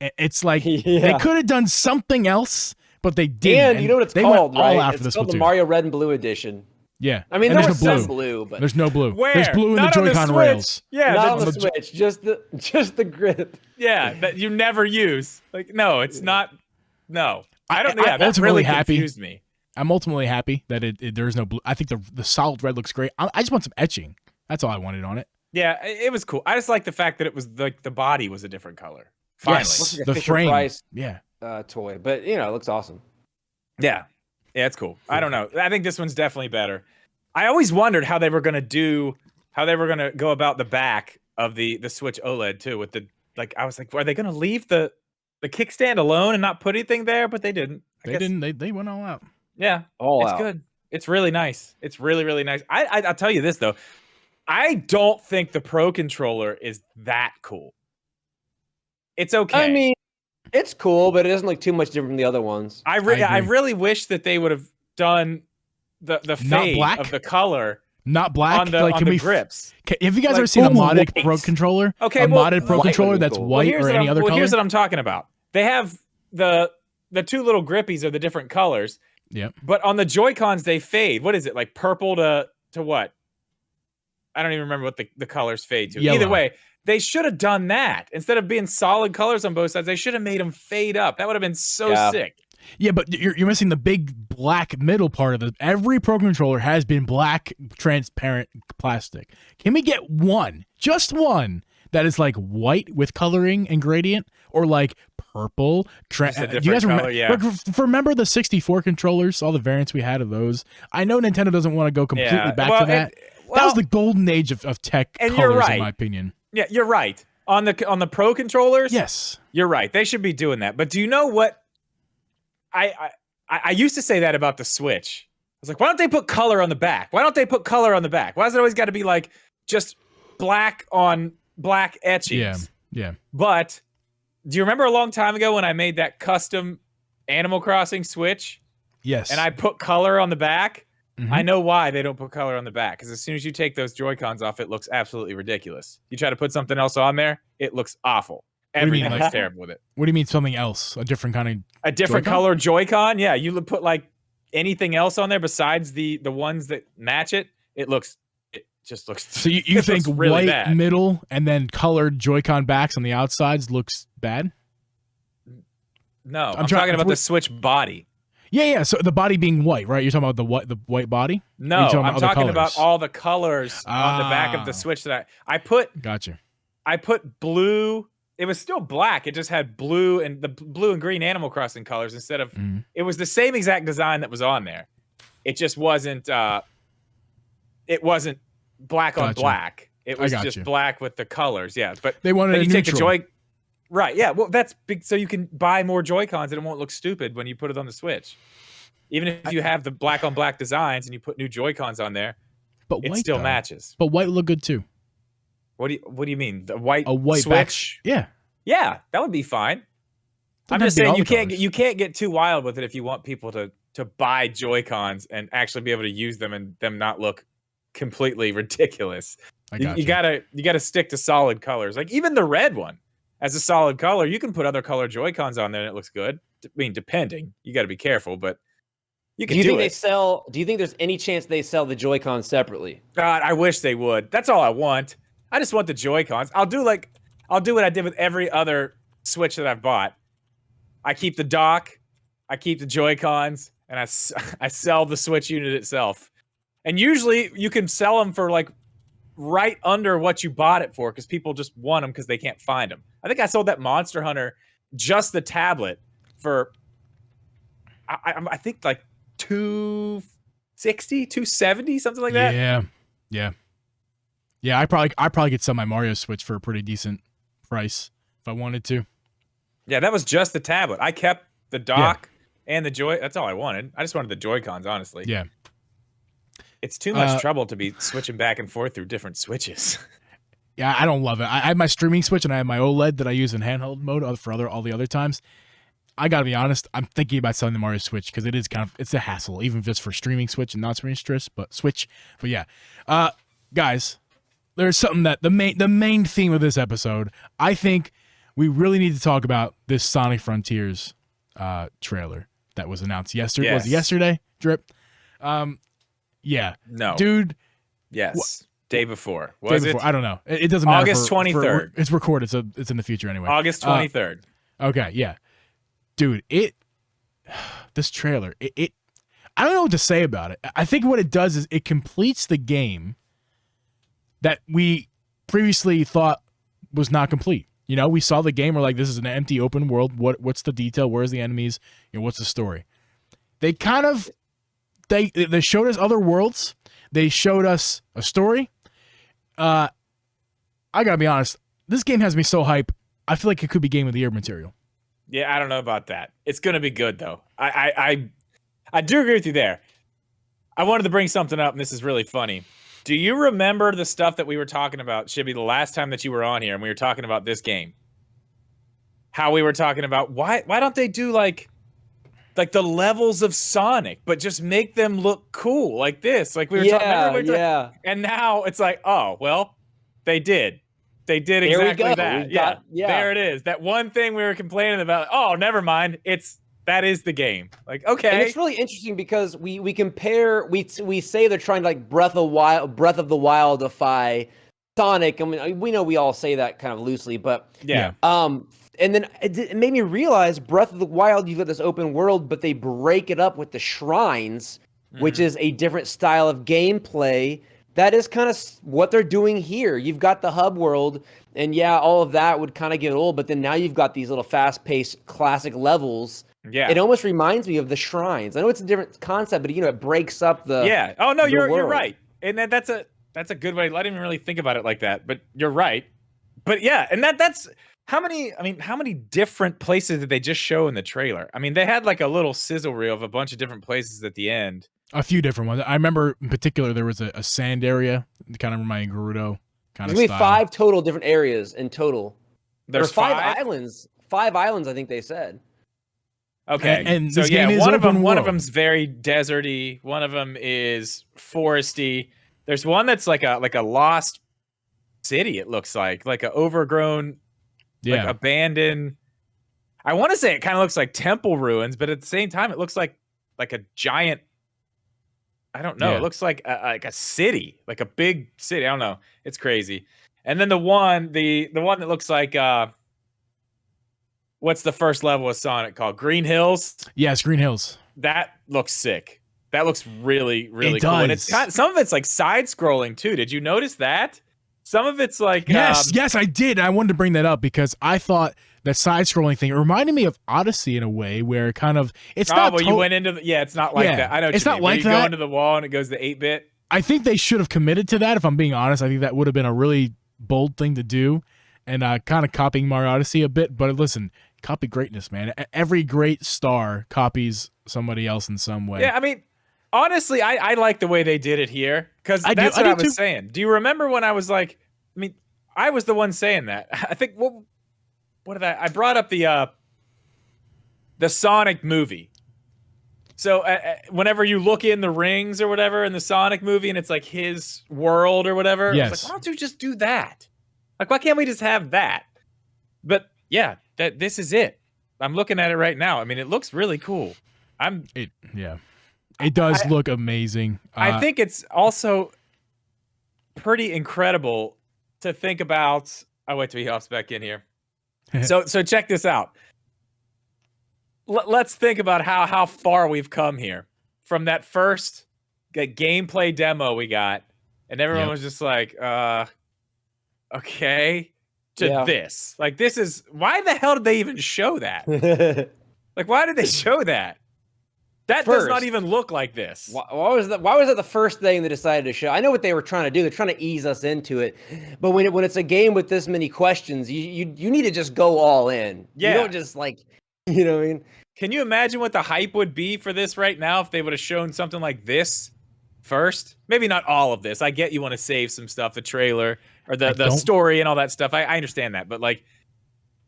It's like they could have done something else, but they didn't. And you know what it's called, right? It's called the Mario Red and Blue Edition. Yeah, I mean, there's no blue, but there's no blue. Where? There's blue in Not the Joy-Con rails. Yeah, not on the Switch. Just the grip. Yeah, that you never use. Like, no, it's not. No, I don't. I'm that really confused me. I'm ultimately happy that there is no blue. I think the solid red looks great. I just want some etching. That's all I wanted on it. Yeah, it was cool. I just like the fact that it was like the body was a different color. Finally, yes, the frame. Price, yeah, toy, but it looks awesome. Yeah, it's cool. I don't know. I think this one's definitely better. I always wondered how they were gonna go about the back of the Switch OLED too. With the I was like, are they gonna leave the kickstand alone and not put anything there? But they didn't. They didn't. They went all out. Yeah, it's good. It's really nice. It's really, really nice. I'll tell you this though. I don't think the Pro Controller is that cool. It's okay. I mean, it's cool, but it doesn't look too much different from the other ones. I really wish that they would have done the fade of the color. Not black. On the grips. Have you guys ever seen a modded Pro Controller? Okay, a modded Pro Controller that's white or any other color? Here's what I'm talking about. They have the two little grippies are the different colors. Yep. But on the Joy-Cons, they fade. What is it? Like purple to what? I don't even remember what the colors fade to. Yellow. Either way, they should have done that. Instead of being solid colors on both sides, they should have made them fade up. That would have been so sick. Yeah, but you're missing the big black middle part of it. Every Pro Controller has been black, transparent plastic. Can we get one, just one, that is like white with coloring and gradient, or like purple? Do you guys remember the 64 controllers? All the variants we had of those. I know Nintendo doesn't want to go completely back to that. That was the golden age of tech colors, in my opinion. Yeah, you're right. On the Pro Controllers, yes, you're right. They should be doing that. But do you know what? I used to say that about the Switch. I was like, why don't they put color on the back? Why don't they put color on the back? Why does it always got to be like just black on black etchings? Yeah. But do you remember a long time ago when I made that custom Animal Crossing Switch? Yes. And I put color on the back? Mm-hmm. I know why they don't put color on the back. Because as soon as you take those Joy-Cons off, it looks absolutely ridiculous. You try to put something else on there, it looks awful. Everything looks terrible with it. What do you mean something else? A different kind of a different Joy-Con? color Joy-Con? Yeah, you put like anything else on there besides the ones that match it. It just looks. So you think really white bad. Middle and then colored Joy-Con backs on the outsides looks bad? No, I'm talking about the Switch body. Yeah. So the body being white, right? You're talking about the white body? No, I'm talking about all the colors on the back of the Switch that I put. Gotcha. I put blue. It was still black. It just had blue and the blue and green Animal Crossing colors instead of. Mm-hmm. It was the same exact design that was on there. It just wasn't. It wasn't black on black. It was just black with the colors. Yeah, but they wanted you take the Joy. Right. Yeah. Well, that's big. So you can buy more Joy-Cons and it won't look stupid when you put it on the Switch. Even if you have the black on black designs and you put new Joy-Cons on there, but it still matches. But white would look good too. What do you mean? The white Switch? Switch? Yeah, that would be fine. I'm just saying you can't get too wild with it if you want people to buy Joy-Cons and actually be able to use them and them not look completely ridiculous. You gotta stick to solid colors. Like even the red one as a solid color, you can put other color Joy-Cons on there and it looks good. I mean, depending, you got to be careful, but you can do it. Do you think there's any chance they sell the Joy-Cons separately? God, I wish they would. That's all I want. I just want the Joy-Cons. I'll do what I did with every other Switch that I've bought. I keep the dock, I keep the Joy-Cons, and I sell the Switch unit itself. And usually you can sell them for like right under what you bought it for because people just want them because they can't find them. I think I sold that Monster Hunter, just the tablet, for I think like $260, $270, something like that. Yeah. Yeah, I probably could sell my Mario Switch for a pretty decent price if I wanted to. Yeah, that was just the tablet. I kept the dock and the Joy. That's all I wanted. I just wanted the Joy-Cons, honestly. Yeah. It's too much trouble to be switching back and forth through different switches. Yeah, I don't love it. I have my streaming Switch and I have my OLED that I use in handheld mode for all the other times. I gotta be honest, I'm thinking about selling the Mario Switch because it is it's a hassle, even just for streaming Switch and not streaming Switch. But yeah, guys, there's something that the main theme of this episode. I think we really need to talk about this Sonic Frontiers trailer that was announced yesterday. Yes. Was it yesterday, Drip? Yeah. No. Dude. Yes. Day before. Was it? I don't know. It doesn't matter. August 23rd. It's recorded, so it's in the future anyway. August 23rd. Okay, yeah. Dude, this trailer, I don't know what to say about it. I think what it does is it completes the game that we previously thought was not complete. You know, we saw the game, we're like, this is an empty open world. What's the detail? Where's the enemies? You know, what's the story? They kind of they showed us other worlds. They showed us a story. I gotta be honest, this game has me so hype. I feel like it could be Game of the Year material. Yeah, I don't know about that. It's gonna be good though. I do agree with you there. I wanted to bring something up, and this is really funny. Do you remember the stuff that we were talking about, Shibby, the last time that you were on here and we were talking about this game? How we were talking about why don't they do like the levels of Sonic, but just make them look cool like this? Like we were talking. And now it's like, oh well, they did. They did exactly that. There it is. That one thing we were complaining about. Oh, never mind. That is the game. Like, okay. And it's really interesting because we compare. We say they're trying to like Breath of the Wild-ify Sonic. I mean, we know we all say that kind of loosely, but yeah. And then it made me realize Breath of the Wild, you've got this open world, but they break it up with the shrines, which is a different style of gameplay. That is kind of what they're doing here. You've got the hub world, and yeah, all of that would kind of get old, but then now you've got these little fast-paced classic levels. Yeah. It almost reminds me of the shrines. I know it's a different concept, but it breaks up the Yeah. Oh no, you're right. And that's a good way. I didn't even really think about it like that, but you're right. But yeah, and that's how many different places did they just show in the trailer? I mean, they had like a little sizzle reel of a bunch of different places at the end. A few different ones. I remember in particular there was a sand area, kind of reminding Gerudo kind of style. There's 5 total different areas in total. There's 5 islands. 5 islands, I think they said. Okay, and so this game is one of them's very deserty. One of them is foresty. There's one that's like a lost city. It looks like an overgrown, like abandoned. I want to say it kind of looks like temple ruins, but at the same time, it looks like a giant. I don't know. Yeah. It looks like a city, like a big city. I don't know. It's crazy. And then the one that looks like what's the first level of Sonic called? Green Hills? Yes, Green Hills. That looks sick. That looks really, really cool. Does. And it's some of it's like side scrolling too. Did you notice that? Some of it's like yes, I did. I wanted to bring that up because I thought that side scrolling thing reminded me of Odyssey in a way where kind of it's not. Well, you went into it's not like that. I know. It's not like that. You that. go into the wall and it goes to 8-bit. I think they should have committed to that. If I'm being honest, I think that would have been a really bold thing to do, and kind of copying Mario Odyssey a bit. But listen, copy greatness, man. Every great star copies somebody else in some way. Yeah, I mean, honestly, I like the way they did it here because that's what I was saying. Do you remember when I was like, I mean, I was the one saying that. I think what did I brought up the Sonic movie. So whenever you look in the rings or whatever in the Sonic movie and it's like his world or whatever, yes. I was like, why don't you just do that? Like, why can't we just have that? But yeah, this is it. I'm looking at it right now. I mean, it looks really cool. It does look amazing. I think it's also pretty incredible to think about. I'll wait till he hops back in here. So check this out. Let's think about how far we've come here from that first gameplay demo we got, and everyone was just like, okay, to this. Like, this is why the hell did they even show that? Like, why did they show that? That does not even look like this. Why was that the first thing they decided to show? I know what they were trying to do. They're trying to ease us into it. But when it's a game with this many questions, you need to just go all in. Yeah. You don't just like, you know what I mean? Can you imagine what the hype would be for this right now if they would have shown something like this first? Maybe not all of this. I get you want to save some stuff, the trailer or the story and all that stuff. I understand that. But like,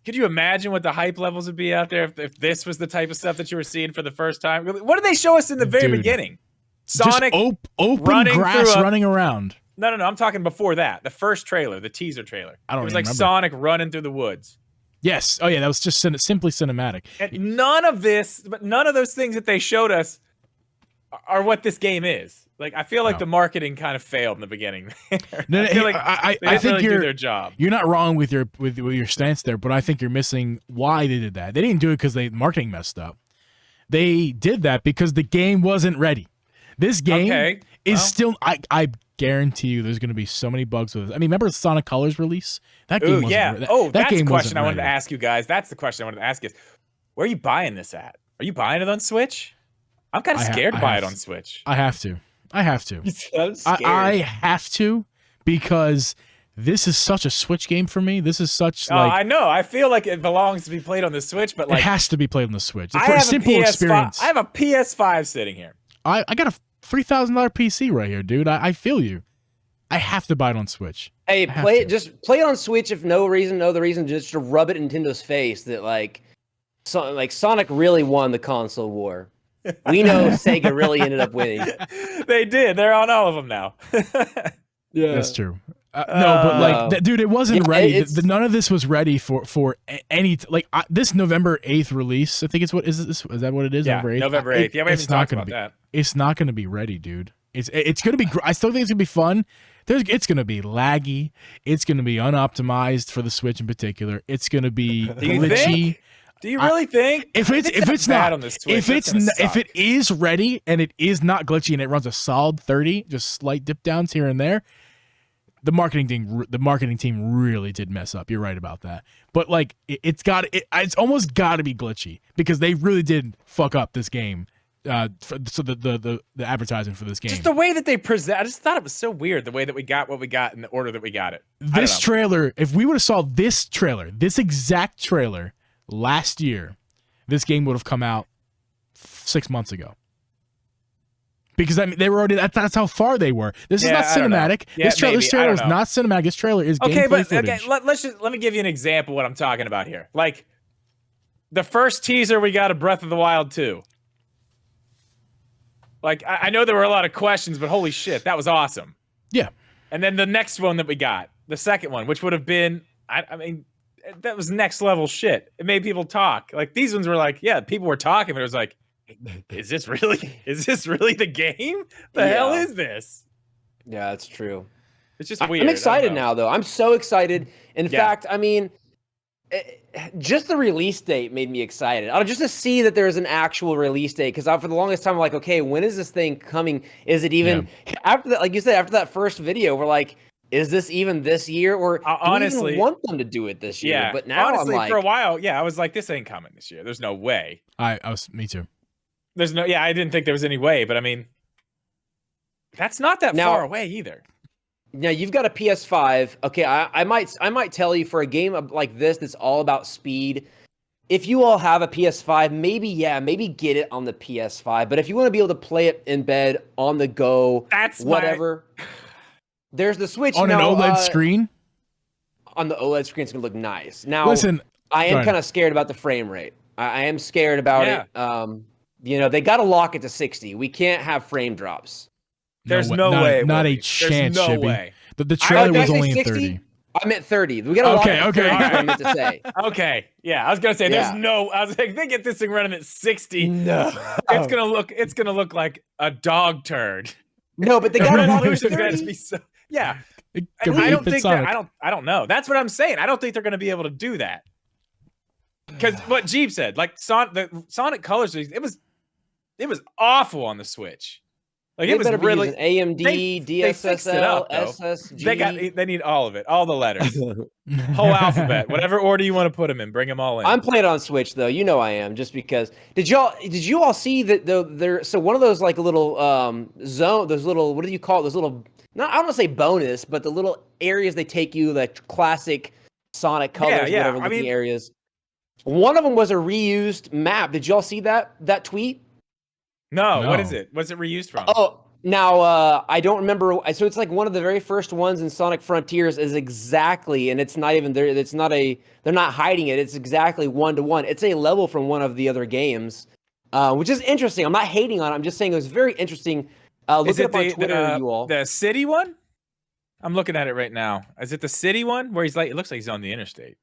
could you imagine what the hype levels would be out there if this was the type of stuff that you were seeing for the first time? What did they show us in the very beginning? Sonic open grass running around. No. I'm talking before that. The first trailer, the teaser trailer. It was like remember. Sonic running through the woods. Yes. Oh yeah, that was just simply cinematic. And none of those things that they showed us are what this game is. Like, I feel like the marketing kind of failed in the beginning. No, I think really do their job. You're not wrong with your stance there, but I think you're missing why they did that. They didn't do it because marketing messed up. They did that because the game wasn't ready. This game is still. I guarantee you, there's going to be so many bugs with it. I mean, remember the Sonic Colors release? That game wasn't ready. That's the question I wanted to ask you guys. That's the question I wanted to ask is, where are you buying this at? Are you buying it on Switch? I'm kind of scared to buy it on Switch. I have to. I'm scared. I have to because this is such a Switch game for me. This is such like I know. I feel like it belongs to be played on the Switch, but like it has to be played on the Switch for a simple experience. I have a PS5 sitting here. I got a $3,000 PC right here, dude. I feel you. I have to buy it on Switch. Hey, just play it on Switch if no other reason, just to rub it in Nintendo's face that like Sonic really won the console war. We know Sega really ended up winning. They did. They're on all of them now. Yeah, that's true. No, but like, dude, it wasn't ready. None of this was ready for any this November 8th release. I think it's is that what it is? Yeah, November 8th. November 8th. Yeah, we haven't talked about that. It's not going to be ready, dude. It's going to be. I still think it's going to be fun. It's going to be laggy. It's going to be unoptimized for the Switch in particular. It's going to be glitchy. Do you really think if it is ready and it is not glitchy and it runs a solid 30, just slight dip downs here and there, the marketing team really did mess up. You're right about that. But like it's almost got to be glitchy because they really did fuck up this game. So the advertising for this game, just the way that they present, I just thought it was so weird the way that we got what we got in the order that we got it. This trailer, if we would have saw this exact trailer last year, this game would have come out 6 months ago. Because I mean, they were already. That's how far they were. This is not cinematic. This trailer is not cinematic. This trailer is gameplay footage. Let me give you an example of what I'm talking about here. Like the first teaser we got of Breath of the Wild 2. Like I know there were a lot of questions, but holy shit, that was awesome. Yeah. And then the next one that we got, the second one, which would have been, I mean, that was next level shit. It made people talk. Like these ones were like, yeah, people were talking, but it was like, is this really the game? The hell is this? Yeah, that's true. It's just weird. I'm excited now, though. I'm so excited. In fact, I mean, just the release date made me excited. Just to see that there's an actual release date, because for the longest time, I'm like, okay, when is this thing coming? Is it even after that? Like you said, after that first video, we're like, is this even this year? Or honestly, do we even want them to do it this year? Yeah, but now honestly, I'm like, for a while, I was like, this ain't coming this year. There's no way. Me too. There's no, I didn't think there was any way, but I mean, that's not that far away either. Now you've got a PS5. Okay, I might tell you for a game like this that's all about speed. If you all have a PS5, maybe get it on the PS5. But if you want to be able to play it in bed, on the go, whatever. There's the Switch on an OLED screen. On the OLED screen, it's gonna look nice. Now, listen, I am kind of scared about the frame rate. I am scared about it. They got to lock it to 60. We can't have frame drops. There's no way. Not a chance. There's no way. The trailer was only in 30. I meant 30. We got to lock it to 30. I meant to say. Okay. Yeah, I was gonna say there's no. I was like, they get this thing running at 60. No, it's gonna look like a dog turd. No, but they got to lock it to 30. Gonna be so. Yeah. I don't think that. I don't know. That's what I'm saying. I don't think they're gonna be able to do that. Because what Geeb said, like the Sonic Colors, it was awful on the Switch. Like it was really AMD, DSSL, SSG. They need all of it, all the letters, whole alphabet, whatever order you want to put them in. Bring them all in. I'm playing on Switch though. You know I am, just because. Did you all see that there? So one of those like little zone, those little, what do you call it? Those little, I don't want to say bonus, but the little areas they take you, like classic Sonic colors, whatever looking areas. One of them was a reused map. Did y'all see that tweet? No, what is it? What's it reused from? Oh, now I don't remember. So it's like one of the very first ones in Sonic Frontiers is exactly, and it's not even there. It's not they're not hiding it. It's exactly 1-to-1. It's a level from one of the other games, which is interesting. I'm not hating on it. I'm just saying it was very interesting. Look it up on Twitter, you all. The city one? I'm looking at it right now. Is it the city one where he's like? It looks like he's on the interstate.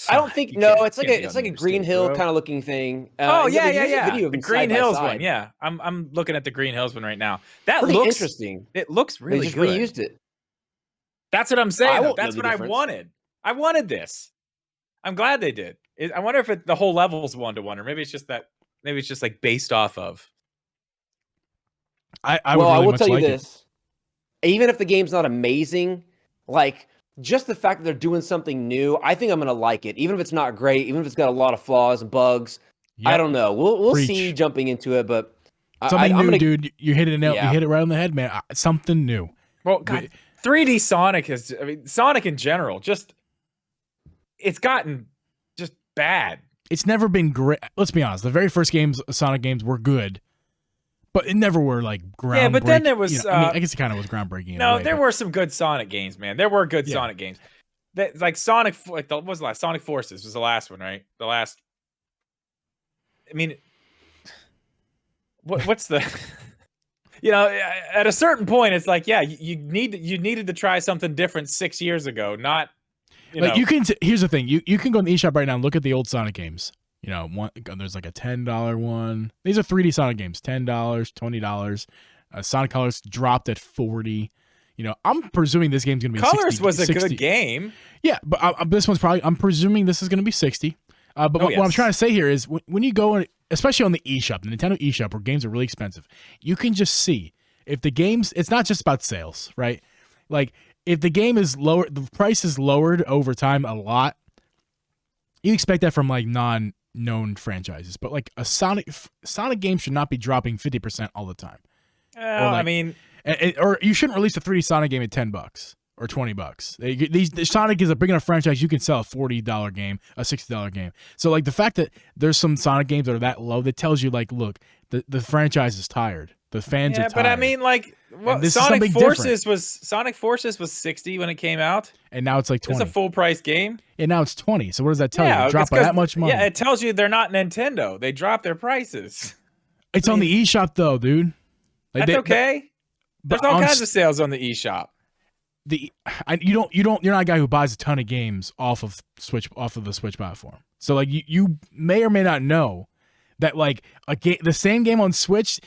I don't think it's like a Green Hill kind of looking thing. The Green Hills one. Yeah, I'm looking at the Green Hills one right now. That looks interesting. It looks really good. They just reused it. That's what I'm saying. That's what I wanted. I wanted this. I'm glad they did. I wonder if the whole level's 1-to-1, or maybe it's just that. Maybe it's just like based off of. I will tell you this. Even if the game's not amazing, like. Just the fact that they're doing something new, I think I'm gonna like it. Even if it's not great, even if it's got a lot of flaws and bugs, I don't know. We'll see jumping into it, but something new, dude. You hit it out. You hit it right on the head, man. Something new. Well, God, 3D Sonic Sonic in general, it's gotten just bad. It's never been great. Let's be honest. The very first Sonic games were good. But it never were like groundbreaking. Yeah, but then there was. I guess it kind of was groundbreaking. No, there were some good Sonic games, man. There were good Sonic games. Like Sonic, what was the last? Sonic Forces was the last one, right? The last. I mean, what's the? At a certain point, it's like, you needed to try something different 6 years ago, not. You can. Here's the thing. You can go in the eShop right now and look at the old Sonic games. There's like a $10 one. These are 3D Sonic games. $10, $20. Sonic Colors dropped at $40. I'm presuming this game's gonna be Colors 60, was a 60. good game. Yeah, but this one's probably. I'm presuming this is gonna be 60. But what I'm trying to say here is when you go, especially on the eShop, the Nintendo eShop, where games are really expensive, you can just see if the games. It's not just about sales, right? Like if the game is lower, the price is lowered over time a lot. You expect that from like known franchises, but like a Sonic game should not be dropping 50% all the time. Or you shouldn't release a 3D Sonic game at $10 or $20. Sonic is a big enough franchise you can sell a $40 game, a $60 game. So like the fact that there's some Sonic games that are that low, that tells you like, look, the franchise is tired. The fans are tired. But I mean, like, Sonic Forces was 60 when it came out, and now it's like 20. It's a full price game, and now it's 20. So what does that tell you? They drop by that much money. Yeah, it tells you they're not Nintendo. They drop their prices. It's on the eShop though, dude. That's okay. There's all kinds of sales on the eShop. You're not a guy who buys a ton of games off of the Switch platform. So like you may or may not know that like the same game on Switch,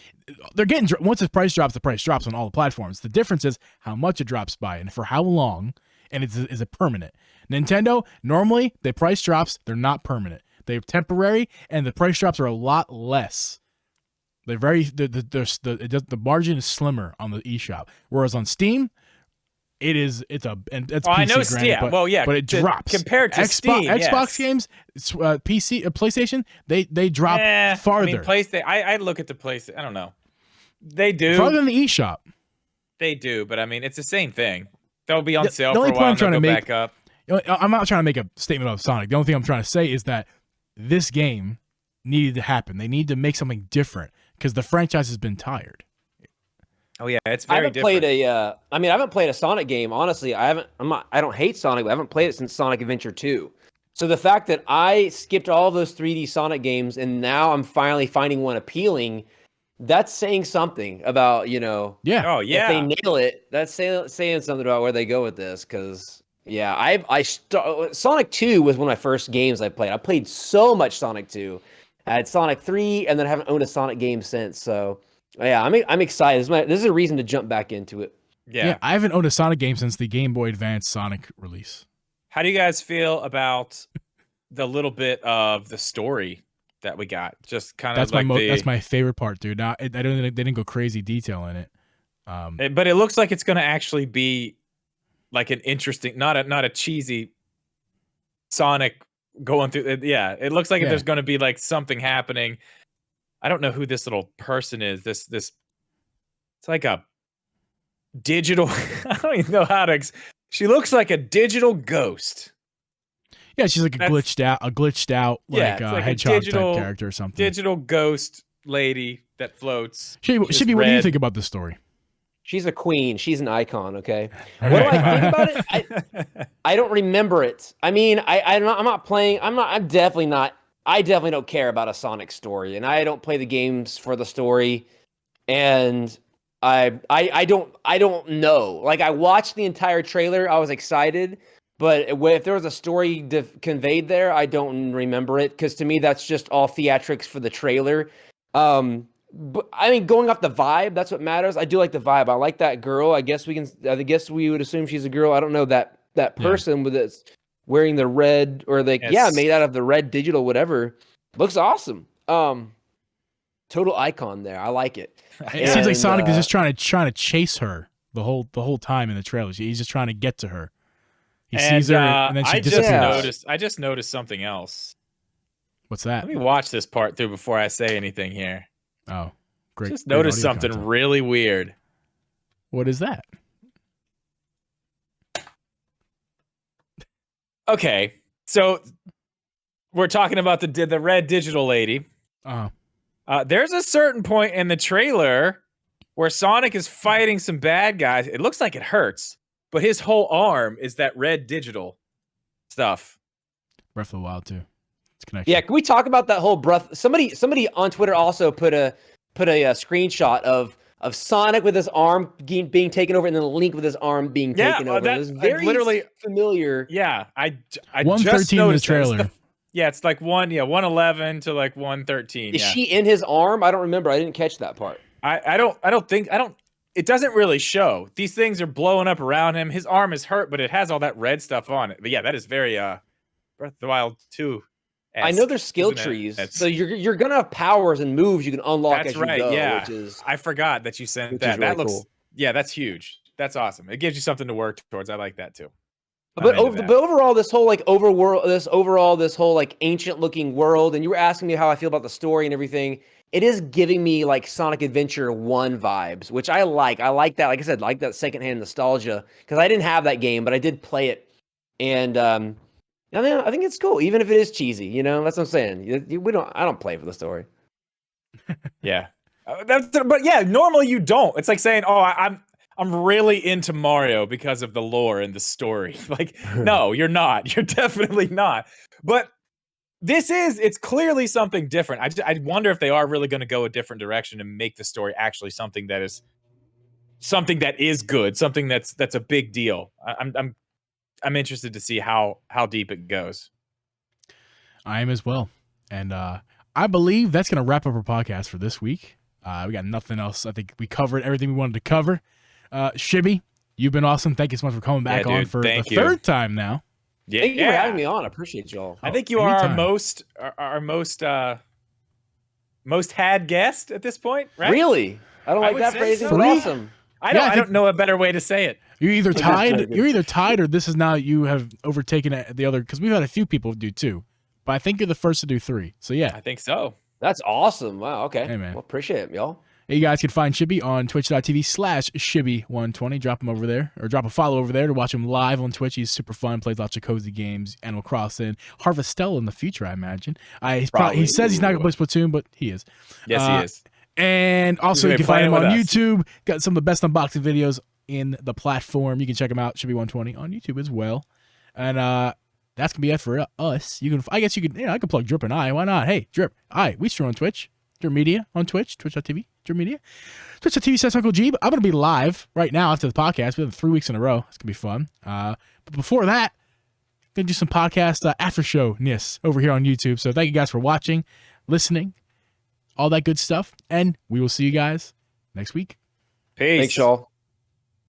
they're getting, once the price drops on all the platforms. The difference is how much it drops by and for how long, and is it permanent. Nintendo, normally the price drops, they're not permanent. They're temporary, and the price drops are a lot less. They're the margin is slimmer on the eShop, whereas on Steam, it's PC. I know Steam. But it drops compared to Steam. Xbox games, PC, PlayStation, they drop farther. I look at the PlayStation. I don't know. They do farther than the eShop. They do, but I mean, it's the same thing. They'll be on sale for a while and they'll go back up. I'm not trying to make a statement of Sonic. The only thing I'm trying to say is that this game needed to happen. They need to make something different because the franchise has been tired. Oh yeah, it's very different. I haven't played a Sonic game. Honestly, I don't hate Sonic, but I haven't played it since Sonic Adventure 2. So the fact that I skipped all those 3D Sonic games and now I'm finally finding one appealing, that's saying something about, Yeah. Oh yeah. If they nail it, that's saying something about where they go with this. Because Sonic 2 was one of my first games I played. I played so much Sonic 2. I had Sonic 3, and then I haven't owned a Sonic game since. So. Yeah, I'm excited. This is a reason to jump back into it. Yeah, I haven't owned a Sonic game since the Game Boy Advance Sonic release. How do you guys feel about the little bit of the story that we got. Just kind of that's my favorite part, dude. Now, they didn't go crazy detail in it. But it looks like it's going to actually be like an interesting, not a cheesy Sonic going through. Yeah, it looks like there's going to be like something happening. I don't know who this little person is. This it's like a digital. I don't even know how to. She looks like a digital ghost. Yeah, she's like a glitched out like hedgehog type character or something. Digital ghost lady that floats. Shibby, what do you think about this story? She's a queen. She's an icon. Okay. What do I think about it? I don't remember it. I mean, I'm not playing. I definitely don't care about a Sonic story, and I don't play the games for the story. And I don't know. Like, I watched the entire trailer. I was excited, but if there was a story conveyed there, I don't remember it, because to me that's just all theatrics for the trailer. But I mean, going off the vibe, that's what matters. I do like the vibe. I like that girl. I guess we would assume she's a girl. I don't know that person with this wearing the red, or made out of the red digital whatever. Looks awesome. Total icon there. I like it. It seems like Sonic is just trying to chase her the whole time in the trailers. He's just trying to get to her. He sees her, and then she disappears. I just noticed something else. What's that? Let me watch this part through before I say anything here. Oh, great. Just noticed something really weird. What is that? Okay, so we're talking about the red digital lady. There's a certain point in the trailer where Sonic is fighting some bad guys. It looks like it hurts, but his whole arm is that red digital stuff. Breath of the Wild too. It's connected. Yeah, can we talk about that whole breath? Somebody on Twitter also put a screenshot of Sonic with his arm being taken over, and then Link with his arm being taken over. It was very literally familiar. Yeah, I 113 in the trailer. It's like 111 to like 113. Is she in his arm? I don't remember. I didn't catch that part. I don't think. It doesn't really show. These things are blowing up around him. His arm is hurt, but it has all that red stuff on it. But yeah, that is very Breath of the Wild 2. I know there's skill trees, so you're gonna have powers and moves you can unlock as you go. Yeah, which is, I forgot that you sent that. That looks cool. Yeah, that's huge. That's awesome. It gives you something to work towards. I like that too. But overall, this whole like this whole like ancient looking world, and you were asking me how I feel about the story and everything. It is giving me like Sonic Adventure 1 vibes, which I like. I like that. Like I said, like that secondhand nostalgia, because I didn't have that game, but I did play it, and I think it's cool, even if it is cheesy. You know, that's what I'm saying. I don't play for the story. Yeah, but yeah, normally you don't. It's like saying, "Oh, I'm really into Mario because of the lore and the story." Like, no, you're not. You're definitely not. But it's clearly something different. I wonder if they are really going to go a different direction and make the story actually something that is good, something that's a big deal. I'm interested to see how deep it goes. I am as well. And I believe that's going to wrap up our podcast for this week. We got nothing else. I think we covered everything we wanted to cover. Shibby, you've been awesome. Thank you so much for coming back on for the third time now. Yeah, thank you for having me on. I appreciate y'all. I think you are our most had guest at this point, right? Really? I don't like that phrasing. So. Awesome. I don't know a better way to say it. You're either tied or this is now you have overtaken the other, because we've had a few people do 2, but I think you're the first to do 3. So yeah, I think so. That's awesome. Wow. Okay. Hey man, well, appreciate it, y'all. Hey, you guys can find Shibby on twitch.tv/Shibby120. Drop him over there, or drop a follow over there to watch him live on Twitch. He's super fun, plays lots of cozy games, Animal Crossing, Harvestella in the future, I imagine. He says he's not going to play Splatoon, but he is. Yes, he is. And also you can find him on YouTube. Got some of the best unboxing videos in the platform. You can check him out, Shibby120 on YouTube as well. And that's gonna be it for us. I guess you could, I could plug Drip and I. Why not? Hey, Drip, we stream on Twitch. Drip Media on Twitch, twitch.tv, Drip Media. Twitch.tv/ Uncle Geeb. I'm gonna be live right now after the podcast. We have 3 weeks in a row. It's gonna be fun. But before that, I'm gonna do some podcast after show-ness over here on YouTube. So thank you guys for watching, listening, all that good stuff, and we will see you guys next week. Peace. Thanks, y'all.